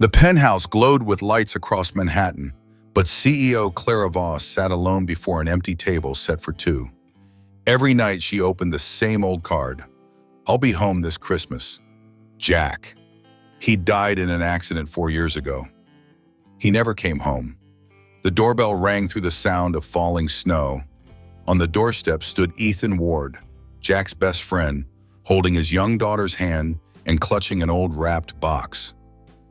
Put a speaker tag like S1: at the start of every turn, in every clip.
S1: The penthouse glowed with lights across Manhattan, but CEO Clara Voss sat alone before an empty table set for two. Every night she opened the same old card. "I'll be home this Christmas. Jack. He died in an accident 4 years ago." He never came home. The doorbell rang through the sound of falling snow. On the doorstep stood Ethan Ward, Jack's best friend, holding his young daughter's hand and clutching an old wrapped box.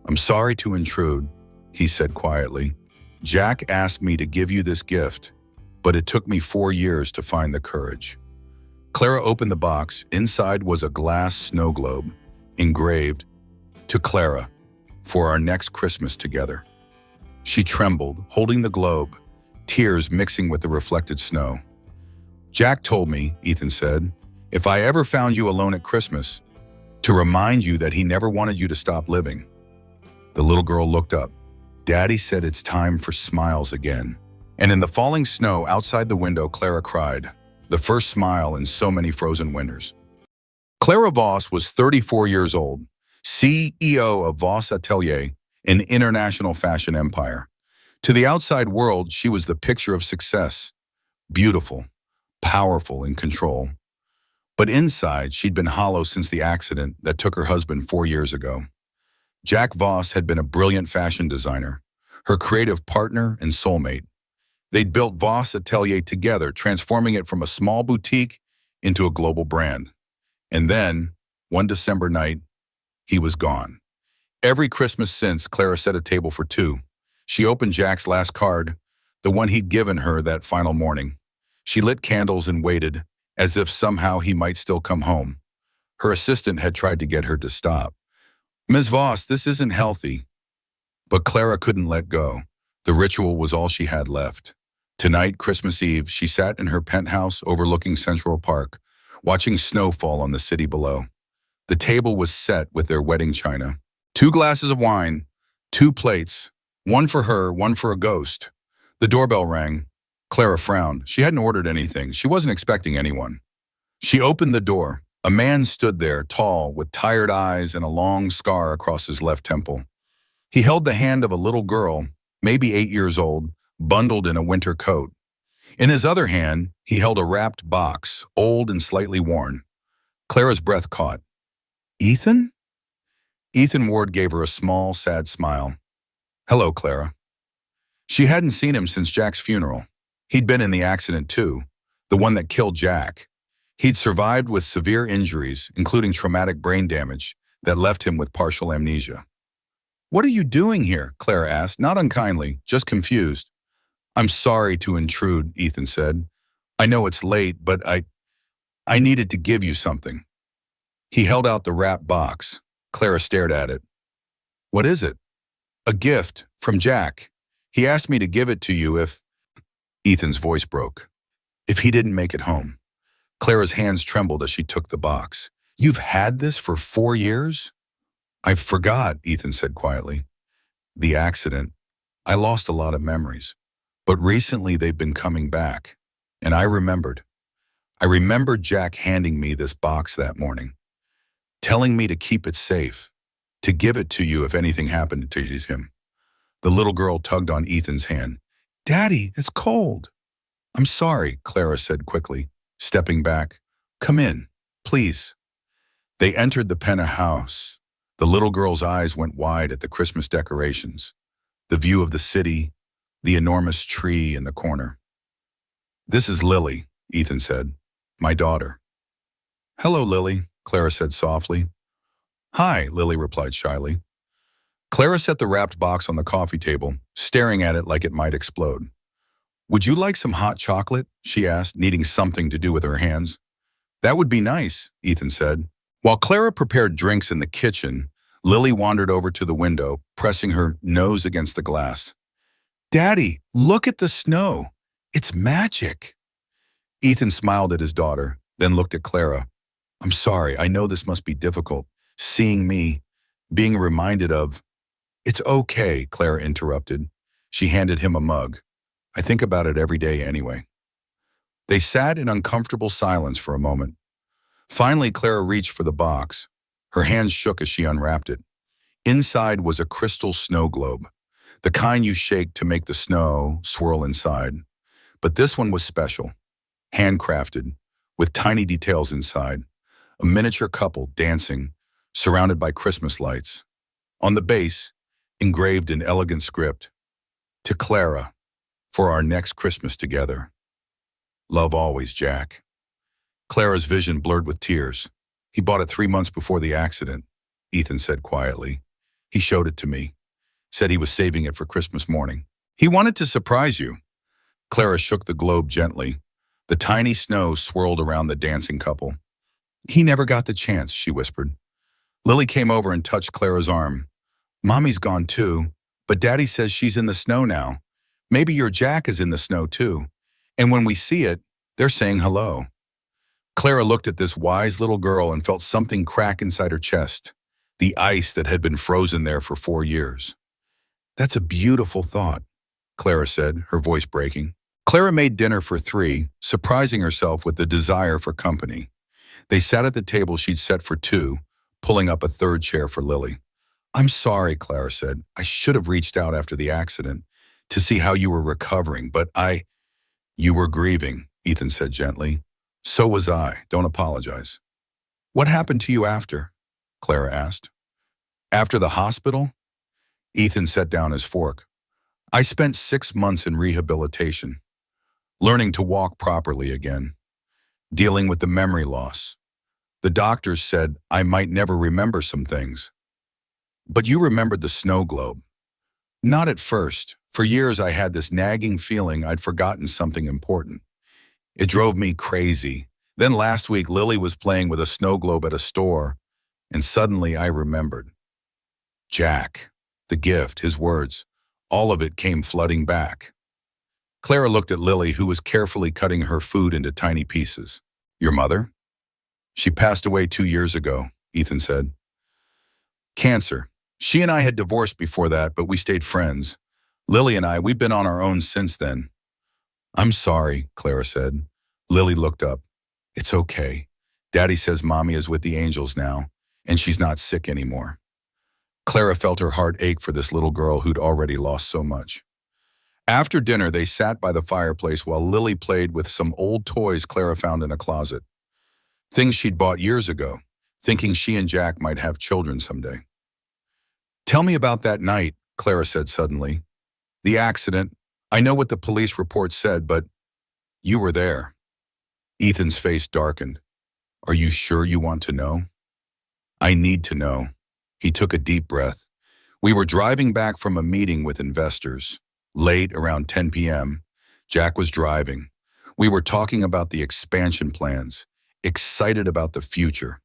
S1: "I'm sorry to intrude," he said quietly. "Jack asked me to give you this gift, but it took me 4 years to find the courage." Clara opened the box. Inside was a glass snow globe, engraved, "To Clara, for our next Christmas together." She trembled, holding the globe, tears mixing with the reflected snow. "Jack told me," Ethan said, "if I ever found you alone at Christmas, to remind you that he never wanted you to stop living." The little girl looked up. "Daddy said it's time for smiles again." And in the falling snow outside the window, Clara cried, the first smile in so many frozen winters. Clara Voss was 34 years old, CEO of Voss Atelier, an international fashion empire. To the outside world, she was the picture of success, beautiful, powerful, in control. But inside, she'd been hollow since the accident that took her husband 4 years ago. Jack Voss had been a brilliant fashion designer, her creative partner and soulmate. They'd built Voss Atelier together, transforming it from a small boutique into a global brand. And then, one December night, he was gone. Every Christmas since, Clara set a table for two. She opened Jack's last card, the one he'd given her that final morning. She lit candles and waited, as if somehow he might still come home. Her assistant had tried to get her to stop. "Ms. Voss, this isn't healthy." But Clara couldn't let go. The ritual was all she had left. Tonight, Christmas Eve, she sat in her penthouse overlooking Central Park, watching snow fall on the city below. The table was set with their wedding china. 2 glasses of wine, 2 plates, one for her, one for a ghost. The doorbell rang. Clara frowned. She hadn't ordered anything. She wasn't expecting anyone. She opened the door. A man stood there, tall, with tired eyes and a long scar across his left temple. He held the hand of a little girl, maybe 8 years old, bundled in a winter coat. In his other hand, he held a wrapped box, old and slightly worn. Clara's breath caught. "Ethan?" Ethan Ward gave her a small, sad smile. "Hello, Clara." She hadn't seen him since Jack's funeral. He'd been in the accident too, the one that killed Jack. He'd survived with severe injuries, including traumatic brain damage, that left him with partial amnesia. "What are you doing here?" Clara asked, not unkindly, just confused. "I'm sorry to intrude," Ethan said. "I know it's late, but I needed to give you something." He held out the wrapped box. Clara stared at it. "What is it?" "A gift from Jack. He asked me to give it to you if—" Ethan's voice broke. "If he didn't make it home." Clara's hands trembled as she took the box. "You've had this for 4 years?" "I forgot," Ethan said quietly. "The accident. I lost a lot of memories. But recently they've been coming back. And I remembered. I remembered Jack handing me this box that morning, telling me to keep it safe, to give it to you if anything happened to him." The little girl tugged on Ethan's hand. "Daddy, it's cold." "I'm sorry," Clara said quickly, stepping back. "Come in, please." They entered the penthouse. The little girl's eyes went wide at the Christmas decorations, the view of the city, the enormous tree in the corner. "This is Lily," Ethan said, "my daughter." "Hello, Lily," Clara said softly. "Hi," Lily replied shyly. Clara set the wrapped box on the coffee table, staring at it like it might explode. "Would you like some hot chocolate?" she asked, needing something to do with her hands. "That would be nice," Ethan said. While Clara prepared drinks in the kitchen, Lily wandered over to the window, pressing her nose against the glass. "Daddy, look at the snow. It's magic." Ethan smiled at his daughter, then looked at Clara. "I'm sorry, I know this must be difficult, seeing me, being reminded of—" "It's okay," Clara interrupted. She handed him a mug. "I think about it every day anyway." They sat in uncomfortable silence for a moment. Finally, Clara reached for the box. Her hands shook as she unwrapped it. Inside was a crystal snow globe, the kind you shake to make the snow swirl inside. But this one was special, handcrafted, with tiny details inside, a miniature couple dancing, surrounded by Christmas lights. On the base, engraved in elegant script, "To Clara, for our next Christmas together. Love always, Jack." Clara's vision blurred with tears. "He bought it 3 months before the accident," Ethan said quietly. "He showed it to me, said he was saving it for Christmas morning. He wanted to surprise you." Clara shook the globe gently. The tiny snow swirled around the dancing couple. "He never got the chance," she whispered. Lily came over and touched Clara's arm. "Mommy's gone too, but Daddy says she's in the snow now. Maybe your Jack is in the snow too. And when we see it, they're saying hello." Clara looked at this wise little girl and felt something crack inside her chest, the ice that had been frozen there for 4 years. "That's a beautiful thought," Clara said, her voice breaking. Clara made dinner for 3, surprising herself with the desire for company. They sat at the table she'd set for 2, pulling up a third chair for Lily. "I'm sorry," Clara said. "I should have reached out after the accident to see how you were recovering, but You were grieving," Ethan said gently. "So was I. Don't apologize." "What happened to you after?" Clara asked. "After the hospital?" Ethan set down his fork. "I spent 6 months in rehabilitation, learning to walk properly again, dealing with the memory loss. The doctors said I might never remember some things." "But you remembered the snow globe." "Not at first. For years I had this nagging feeling I'd forgotten something important. It drove me crazy. Then last week Lily was playing with a snow globe at a store, and suddenly I remembered. Jack, the gift, his words, all of it came flooding back." Clara looked at Lily, who was carefully cutting her food into tiny pieces. "Your mother?" "She passed away 2 years ago," Ethan said. "Cancer. She and I had divorced before that, but we stayed friends. Lily and we've been on our own since then." "I'm sorry," Clara said. Lily looked up. "It's okay. Daddy says Mommy is with the angels now, and she's not sick anymore." Clara felt her heart ache for this little girl who'd already lost so much. After dinner, they sat by the fireplace while Lily played with some old toys Clara found in a closet. Things she'd bought years ago, thinking she and Jack might have children someday. "Tell me about that night," Clara said suddenly. "The accident. I know what the police report said, but you were there." Ethan's face darkened. "Are you sure you want to know?" "I need to know." He took a deep breath. "We were driving back from a meeting with investors. Late, around 10 p.m., Jack was driving. We were talking about the expansion plans, excited about the future."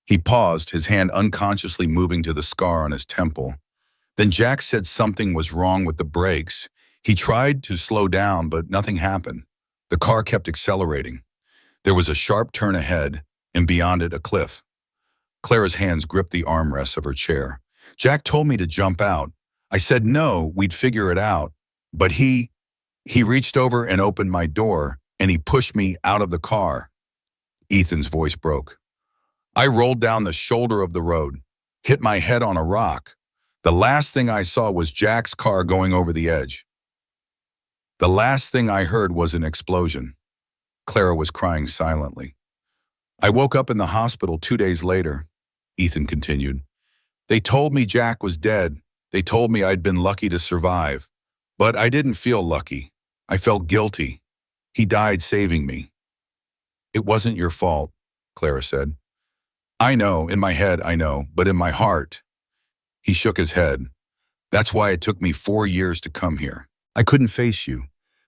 S1: He paused, his hand unconsciously moving to the scar on his temple. Then Jack said something was wrong with the brakes. He tried to slow down, but nothing happened. The car kept accelerating. There was a sharp turn ahead, and beyond it, a cliff. Clara's hands gripped the armrests of her chair. "Jack told me to jump out. I said no, we'd figure it out. But he reached over and opened my door, and he pushed me out of the car." Ethan's voice broke. "I rolled down the shoulder of the road, hit my head on a rock. The last thing I saw was Jack's car going over the edge. The last thing I heard was an explosion." Clara was crying silently. "I woke up in the hospital 2 days later," Ethan continued. "They told me Jack was dead. They told me I'd been lucky to survive. But I didn't feel lucky. I felt guilty. He died saving me." "It wasn't your fault," Clara said. "I know, in my head I know, but in my heart." He shook his head. "That's why it took me 4 years to come here. I couldn't face you,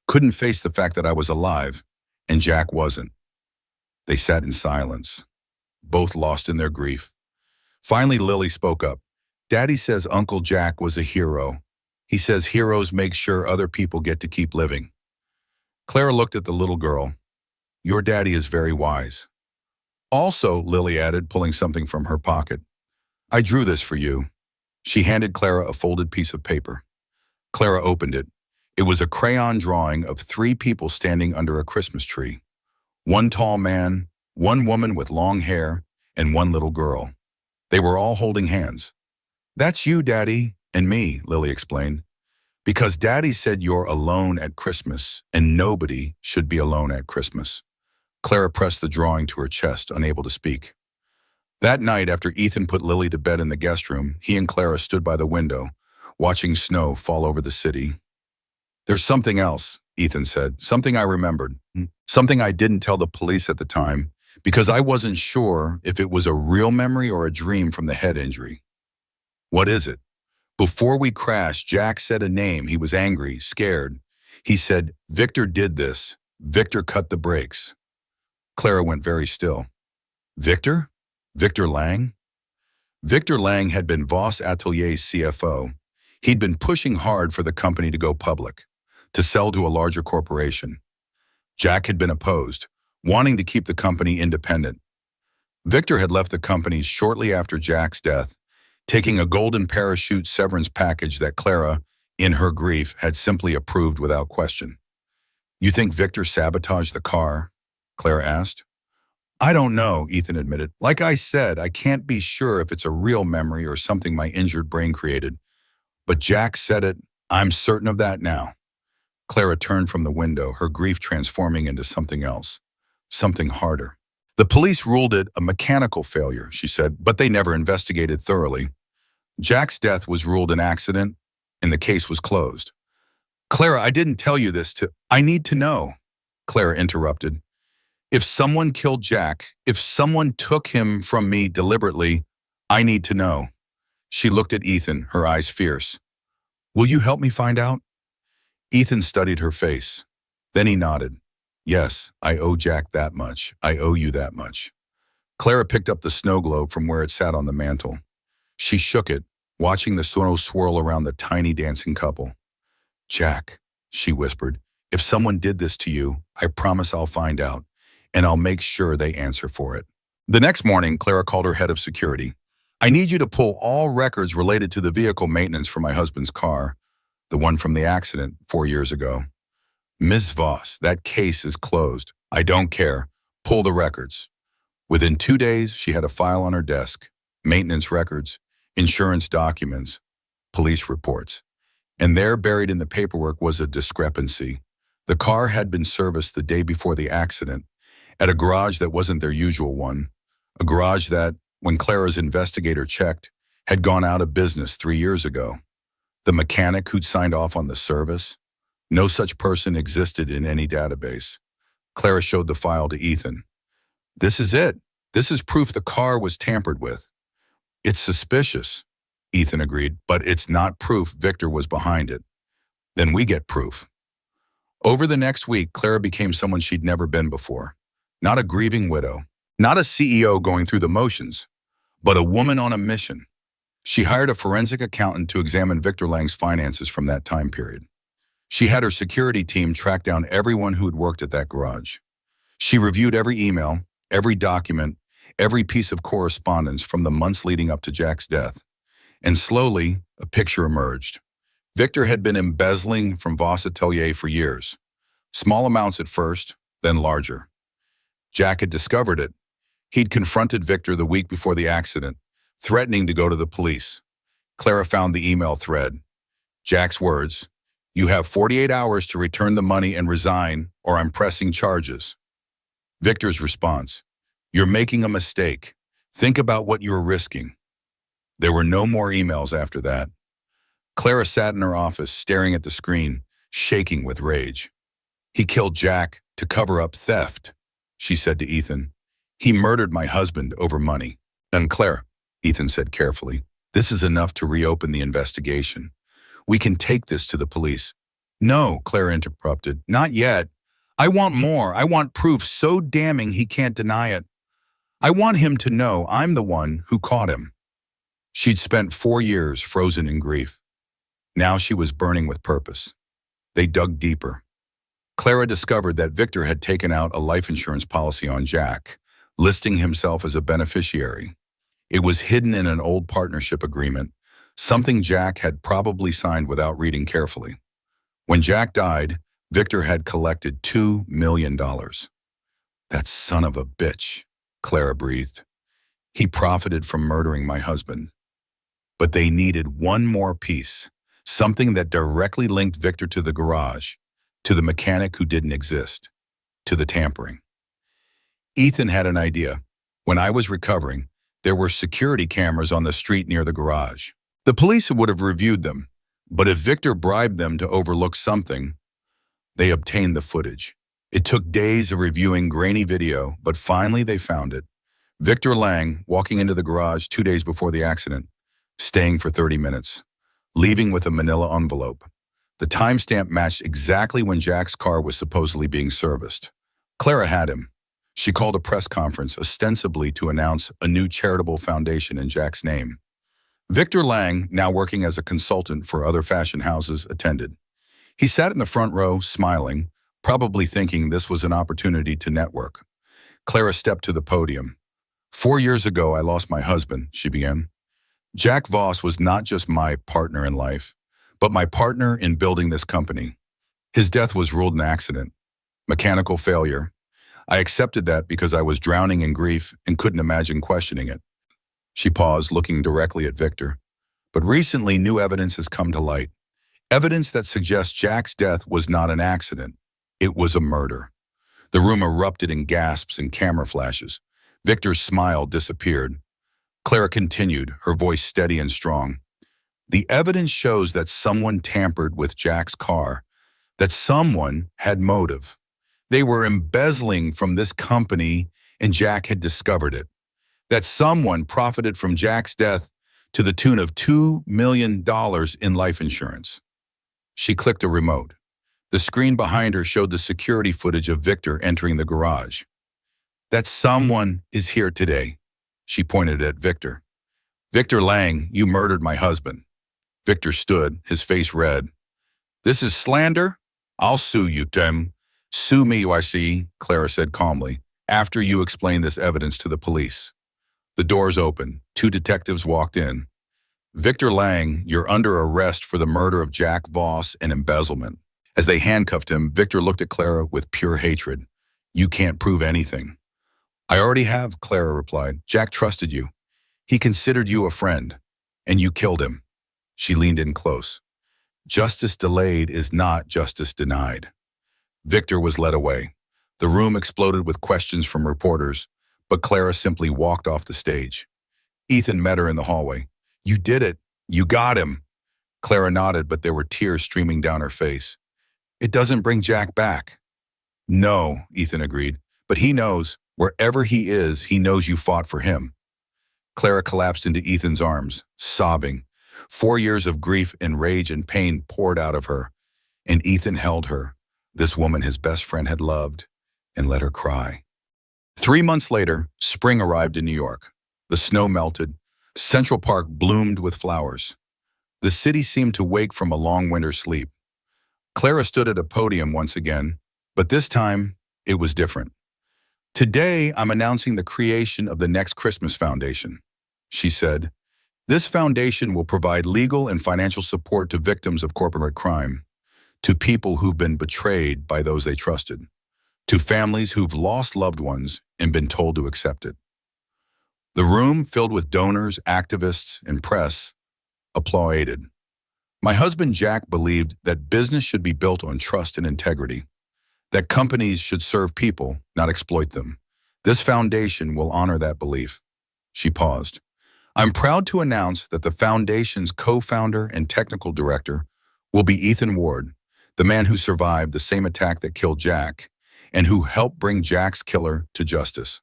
S1: couldn't face the fact that I was alive, and Jack wasn't." They sat in silence, both lost in their grief. Finally, Lily spoke up. "Daddy says Uncle Jack was a hero. He says heroes make sure other people get to keep living." Clara looked at the little girl. "Your daddy is very wise." "Also," Lily added, pulling something from her pocket, "I drew this for you." She handed Clara a folded piece of paper. Clara opened it. It was a crayon drawing of 3 people standing under a Christmas tree. 1 tall man, 1 woman with long hair, and 1 little girl. They were all holding hands. That's you, Daddy, and me, Lily explained. Because Daddy said you're alone at Christmas, and nobody should be alone at Christmas. Clara pressed the drawing to her chest, unable to speak. That night, after Ethan put Lily to bed in the guest room, he and Clara stood by the window, watching snow fall over the city. There's something else, Ethan said, something I remembered, something I didn't tell the police at the time, because I wasn't sure if it was a real memory or a dream from the head injury. What is it? Before we crashed, Jack said a name. He was angry, scared. He said, Victor did this. Victor cut the brakes. Clara went very still. Victor? Victor Lang? Victor Lang had been Voss Atelier's CFO. He'd been pushing hard for the company to go public, to sell to a larger corporation. Jack had been opposed, wanting to keep the company independent. Victor had left the company shortly after Jack's death, taking a golden parachute severance package that Clara, in her grief, had simply approved without question. You think Victor sabotaged the car? Clara asked. I don't know, Ethan admitted. Like I said, I can't be sure if it's a real memory or something my injured brain created. But Jack said it. I'm certain of that now. Clara turned from the window, her grief transforming into something else, something harder. The police ruled it a mechanical failure, she said, but they never investigated thoroughly. Jack's death was ruled an accident, and the case was closed. Clara, I didn't tell you this I need to know, Clara interrupted. If someone killed Jack, if someone took him from me deliberately, I need to know. She looked at Ethan, her eyes fierce. Will you help me find out? Ethan studied her face. Then he nodded. Yes, I owe Jack that much. I owe you that much. Clara picked up the snow globe from where it sat on the mantel. She shook it, watching the snow swirl around the tiny dancing couple. Jack, she whispered, if someone did this to you, I promise I'll find out, and I'll make sure they answer for it. The next morning, Clara called her head of security. I need you to pull all records related to the vehicle maintenance for my husband's car, the one from the accident 4 years ago. Ms. Voss, that case is closed. I don't care. Pull the records. Within 2 days, she had a file on her desk, maintenance records, insurance documents, police reports. And there, buried in the paperwork, was a discrepancy. The car had been serviced the day before the accident, at a garage that wasn't their usual one, a garage that, when Clara's investigator checked, had gone out of business 3 years ago. The mechanic who'd signed off on the service? No such person existed in any database. Clara showed the file to Ethan. This is it. This is proof the car was tampered with. It's suspicious, Ethan agreed, but it's not proof Victor was behind it. Then we get proof. Over the next week, Clara became someone she'd never been before. Not a grieving widow, not a CEO going through the motions, but a woman on a mission. She hired a forensic accountant to examine Victor Lang's finances from that time period. She had her security team track down everyone who had worked at that garage. She reviewed every email, every document, every piece of correspondence from the months leading up to Jack's death. And slowly, a picture emerged. Victor had been embezzling from Voss Atelier for years. Small amounts at first, then larger. Jack had discovered it. He'd confronted Victor the week before the accident, threatening to go to the police. Clara found the email thread. Jack's words, "You have 48 hours to return the money and resign, or I'm pressing charges." Victor's response, "You're making a mistake. Think about what you're risking." There were no more emails after that. Clara sat in her office, staring at the screen, shaking with rage. "He killed Jack to cover up theft," she said to Ethan. "He murdered my husband over money." "And Clara," Ethan said carefully, "this is enough to reopen the investigation. We can take this to the police." "No," Clara interrupted, "not yet. I want more. I want proof so damning he can't deny it. I want him to know I'm the one who caught him." She'd spent 4 years frozen in grief. Now she was burning with purpose. They dug deeper. Clara discovered that Victor had taken out a life insurance policy on Jack, listing himself as a beneficiary. It was hidden in an old partnership agreement, something Jack had probably signed without reading carefully. When Jack died, Victor had collected $2 million. "That son of a bitch," Clara breathed. "He profited from murdering my husband." But they needed one more piece, something that directly linked Victor to the garage, to the mechanic who didn't exist, to the tampering. Ethan had an idea. When I was recovering, there were security cameras on the street near the garage. The police would have reviewed them, but if Victor bribed them to overlook something, they obtained the footage. It took days of reviewing grainy video, but finally they found it. Victor Lang walking into the garage 2 days before the accident, staying for 30 minutes, leaving with a manila envelope. The timestamp matched exactly when Jack's car was supposedly being serviced. Clara had him. She called a press conference ostensibly to announce a new charitable foundation in Jack's name. Victor Lang, now working as a consultant for other fashion houses, attended. He sat in the front row, smiling, probably thinking this was an opportunity to network. Clara stepped to the podium. 4 years ago, I lost my husband, she began. Jack Voss was not just my partner in life, but my partner in building this company. His death was ruled an accident, mechanical failure. I accepted that because I was drowning in grief and couldn't imagine questioning it. She paused, looking directly at Victor. But recently, new evidence has come to light. Evidence that suggests Jack's death was not an accident. It was a murder. The room erupted in gasps and camera flashes. Victor's smile disappeared. Clara continued, her voice steady and strong. The evidence shows that someone tampered with Jack's car, that someone had motive. They were embezzling from this company and Jack had discovered it. That someone profited from Jack's death to the tune of $2 million in life insurance. She clicked a remote. The screen behind her showed the security footage of Victor entering the garage. That someone is here today. She pointed at Victor. Victor Lang, you murdered my husband. Victor stood, his face red. This is slander? I'll sue you, Tim. Sue me, I see, Clara said calmly, after you explain this evidence to the police. The doors opened. 2 detectives walked in. Victor Lang, you're under arrest for the murder of Jack Voss and embezzlement. As they handcuffed him, Victor looked at Clara with pure hatred. You can't prove anything. I already have, Clara replied. Jack trusted you. He considered you a friend, and you killed him. She leaned in close. Justice delayed is not justice denied. Victor was led away. The room exploded with questions from reporters, but Clara simply walked off the stage. Ethan met her in the hallway. You did it. You got him. Clara nodded, but there were tears streaming down her face. It doesn't bring Jack back. No, Ethan agreed, but he knows, wherever he is, he knows you fought for him. Clara collapsed into Ethan's arms, sobbing. 4 years of grief and rage and pain poured out of her, and Ethan held her, this woman his best friend had loved, and let her cry. 3 months later, spring arrived in New York. The snow melted. Central Park bloomed with flowers. The city seemed to wake from a long winter sleep. Clara stood at a podium once again, but this time it was different. Today, I'm announcing the creation of the Next Christmas Foundation, she said. This foundation will provide legal and financial support to victims of corporate crime, to people who've been betrayed by those they trusted, to families who've lost loved ones and been told to accept it. The room, filled with donors, activists, and press, applauded. My husband Jack believed that business should be built on trust and integrity, that companies should serve people, not exploit them. This foundation will honor that belief. She paused. I'm proud to announce that the foundation's co-founder and technical director will be Ethan Ward, the man who survived the same attack that killed Jack and who helped bring Jack's killer to justice.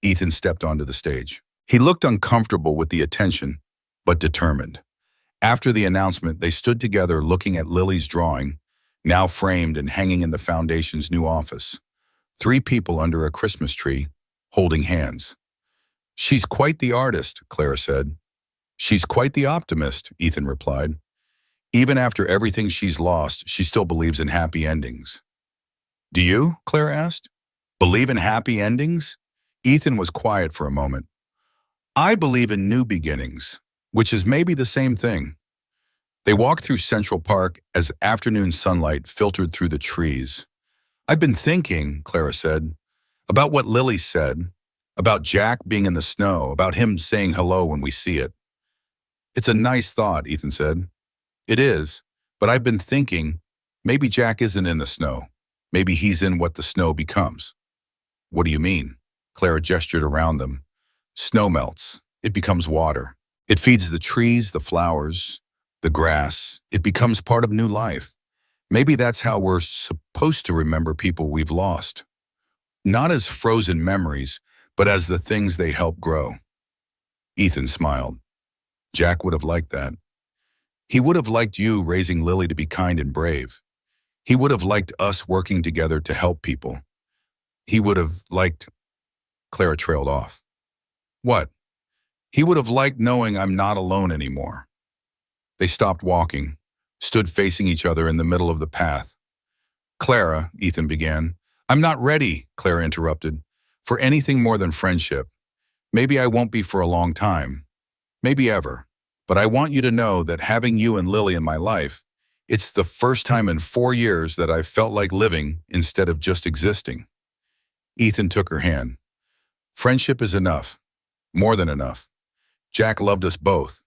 S1: Ethan stepped onto the stage. He looked uncomfortable with the attention, but determined. After the announcement, they stood together looking at Lily's drawing, now framed and hanging in the foundation's new office. 3 people under a Christmas tree, holding hands. She's quite the artist, Clara said. She's quite the optimist, Ethan replied. Even after everything she's lost, she still believes in happy endings. Do you? Clara asked. Believe in happy endings? Ethan was quiet for a moment. I believe in new beginnings, which is maybe the same thing. They walked through Central Park as afternoon sunlight filtered through the trees. I've been thinking, Clara said, about what Lily said, about Jack being in the snow, about him saying hello when we see it. It's a nice thought, Ethan said. It is, but I've been thinking, maybe Jack isn't in the snow. Maybe he's in what the snow becomes. What do you mean? Clara gestured around them. Snow melts. It becomes water. It feeds the trees, the flowers, the grass. It becomes part of new life. Maybe that's how we're supposed to remember people we've lost. Not as frozen memories, but as the things they help grow. Ethan smiled. Jack would have liked that. He would have liked you raising Lily to be kind and brave. He would have liked us working together to help people. He would have liked... Clara trailed off. What? He would have liked knowing I'm not alone anymore. They stopped walking, stood facing each other in the middle of the path. Clara, Ethan began. I'm not ready, Clara interrupted, for anything more than friendship. Maybe I won't be for a long time. Maybe ever. But I want you to know that having you and Lily in my life, it's the first time in 4 years that I've felt like living instead of just existing. Ethan took her hand. Friendship is enough. More than enough. Jack loved us both.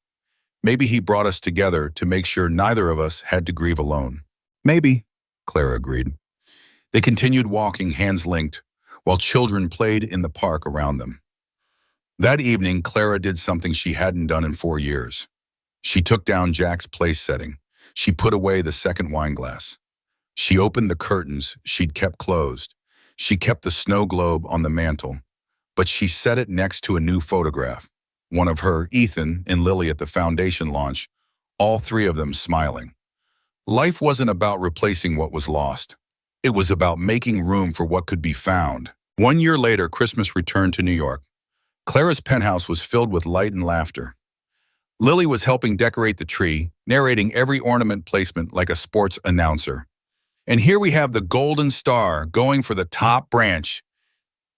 S1: Maybe he brought us together to make sure neither of us had to grieve alone. Maybe, Clara agreed. They continued walking, hands linked, while children played in the park around them. That evening, Clara did something she hadn't done in 4 years. She took down Jack's place setting. She put away the second wine glass. She opened the curtains she'd kept closed. She kept the snow globe on the mantel, but she set it next to a new photograph. One of her, Ethan, and Lily at the foundation launch, all three of them smiling. Life wasn't about replacing what was lost. It was about making room for what could be found. 1 year later, Christmas returned to New York. Clara's penthouse was filled with light and laughter. Lily was helping decorate the tree, narrating every ornament placement like a sports announcer. And here we have the golden star going for the top branch.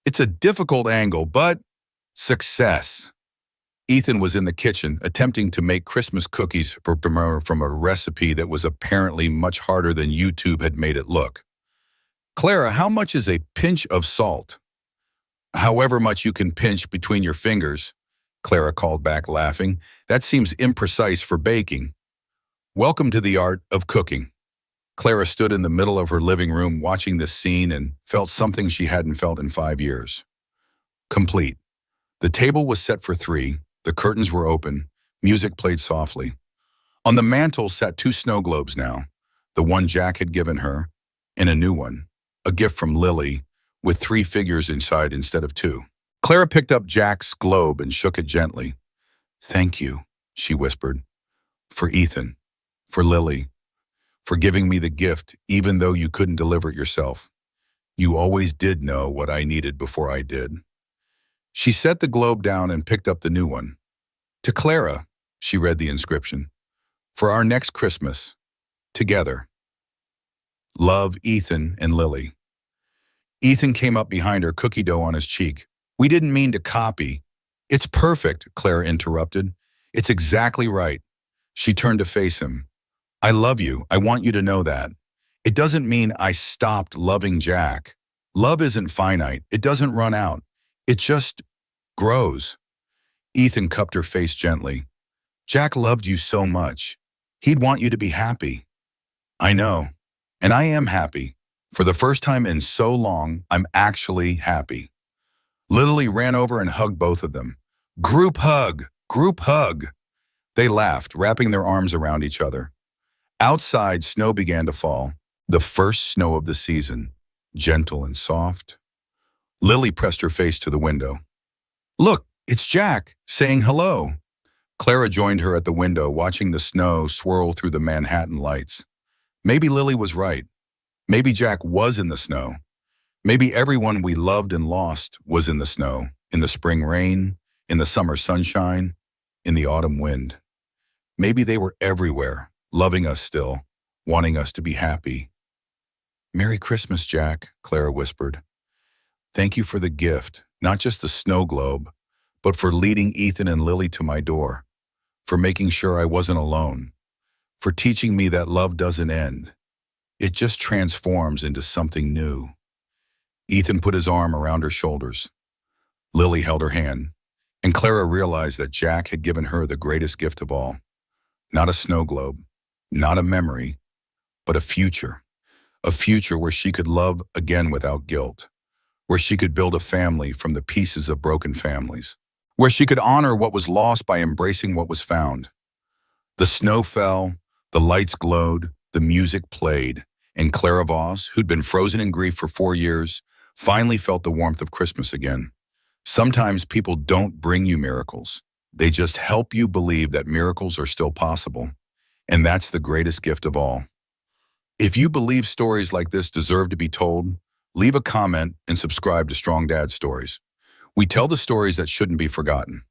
S1: It's a difficult angle, but success. Ethan was in the kitchen, attempting to make Christmas cookies from a recipe that was apparently much harder than YouTube had made it look. Clara, how much is a pinch of salt? However much you can pinch between your fingers, Clara called back, laughing. That seems imprecise for baking. Welcome to the art of cooking. Clara stood in the middle of her living room watching this scene and felt something she hadn't felt in 5 years. Complete. The table was set for 3, the curtains were open, music played softly. On the mantel sat 2 snow globes now, the one Jack had given her, and a new one, a gift from Lily, with 3 figures inside instead of 2. Clara picked up Jack's globe and shook it gently. Thank you, she whispered. For Ethan, for Lily, for giving me the gift even though you couldn't deliver it yourself. You always did know what I needed before I did. She set the globe down and picked up the new one. To Clara, she read the inscription. For our next Christmas, together. Love, Ethan and Lily. Ethan came up behind her, cookie dough on his cheek. We didn't mean to copy. It's perfect, Clara interrupted. It's exactly right. She turned to face him. I love you. I want you to know that. It doesn't mean I stopped loving Jack. Love isn't finite. It doesn't run out. It just grows. Ethan cupped her face gently. Jack loved you so much. He'd want you to be happy. I know. And I am happy. For the first time in so long, I'm actually happy. Lily ran over and hugged both of them. Group hug! Group hug! They laughed, wrapping their arms around each other. Outside, snow began to fall, the first snow of the season, gentle and soft. Lily pressed her face to the window. Look, it's Jack, saying hello. Clara joined her at the window, watching the snow swirl through the Manhattan lights. Maybe Lily was right. Maybe Jack was in the snow. Maybe everyone we loved and lost was in the snow, in the spring rain, in the summer sunshine, in the autumn wind. Maybe they were everywhere, loving us still, wanting us to be happy. Merry Christmas, Jack, Clara whispered. Thank you for the gift, not just the snow globe, but for leading Ethan and Lily to my door, for making sure I wasn't alone, for teaching me that love doesn't end. It just transforms into something new. Ethan put his arm around her shoulders. Lily held her hand. And Clara realized that Jack had given her the greatest gift of all. Not a snow globe, not a memory, but a future. A future where she could love again without guilt, where she could build a family from the pieces of broken families, where she could honor what was lost by embracing what was found. The snow fell, the lights glowed, the music played, and Clara Voss, who'd been frozen in grief for 4 years, finally felt the warmth of Christmas again. Sometimes people don't bring you miracles. They just help you believe that miracles are still possible. And that's the greatest gift of all. If you believe stories like this deserve to be told, leave a comment and subscribe to Strong Dad Stories. We tell the stories that shouldn't be forgotten.